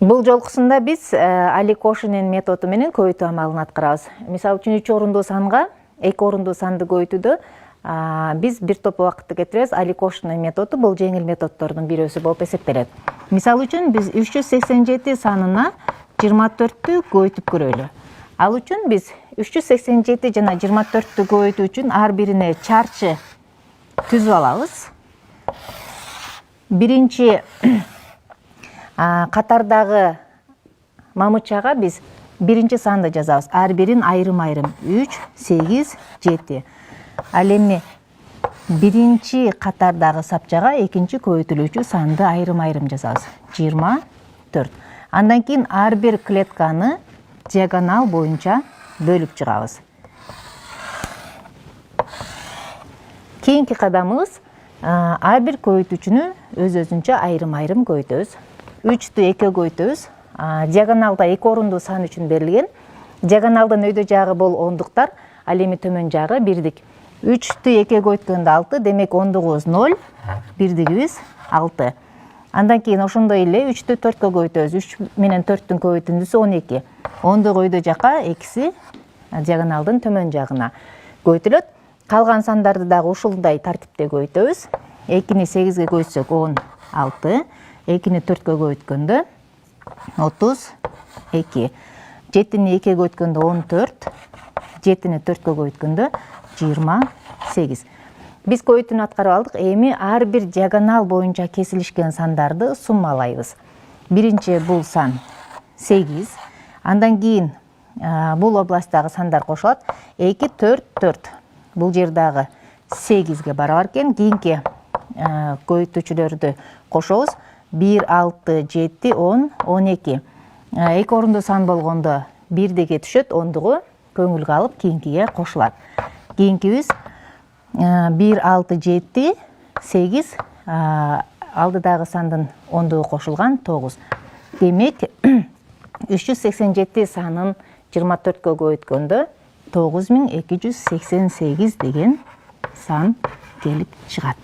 Бул жолкусунда биз Али Кошинин методу менен көбөйтүү амалын аткарабыз. Мисалы үчүн 3 орундуу санга 2 орундуу санды көбөйтүүдө биз бир топ убакытты кетиребиз. Али Кошинин методу бул жеңил методдордун бирөөсү болуп эсептелет. Мисалы үчүн биз 387 санына 24-тү көбөйтүп көрөлү. Ал үчүн биз 387 жана 24-тү көбөйтүү үчүн ар бирине чарчы түзүп алабыз. Биринчи катардагы мамычага биз биринчи санды жазабыз. Ар бирин айрым-айрым 3, 8, 7. Ал эми биринчи катардагы сапчага экинчи көбөйтүлүүчү санды айрым-айрым жазабыз. 24. Андан кийин ар бир клетканы диагонал боюнча бөлүп чыгабыз. Кийинки кадамыбыз ар бир көбөйтүүчүнү өз-өзүнчө айрым-айрым көбөйтөбүз. 3-тү 2 көбөйтөбүз. Диагоналда 2 орундуу сан үчүн берилген. Диагоналдын өйдө жагы бул ондуктар, ал эми төмөн жагы бирдик. 3-тү 2 көбөйткөндө 6, демек ондугубуз 0, бирдигибиз 6. Андан кийин ошондой эле 3-тү 4кө көбөйтөбүз. 3 менен 4-түн көбөйтүндүсү 12. Ондук өйдө жака, экиси диагоналдын төмөн жагына көбөйтүлөт. Калган сандарды дагы ушундай тартипте көбөйтөбүз. 2-ни 8ге көбөйтсөк 16, 2-ни 4кө көбөйткөндө 32, 7-ни 2ге көбөйткөндө 14, 7-ни 4кө көбөйткөндө 28. Биз көбөйтүүнү аткарып алдык. Эми ар бир диагонал боюнча кесилишкен сандарды суммалайбыз. Биринчи бул сан 8. Андан кийин бул областтагы сандар кошулат. 2, 4, 4. Бул жер дагы 8ге барабар экен. Кийинки көбөйтүүчүлөрдү кошобуз. 1, 6, 7, 10, 12. 2 орундуу сан болгондо бирдиге түшөт, ондугу көңүлгө алып кийинкиге кошулат. Кийинкибиз 1, 6, 7, 8, алдыдагы сандын ондугу кошулган 9. Демек 387 санын 24кө көбөйткөндө 9288 деген сан келип чыгат.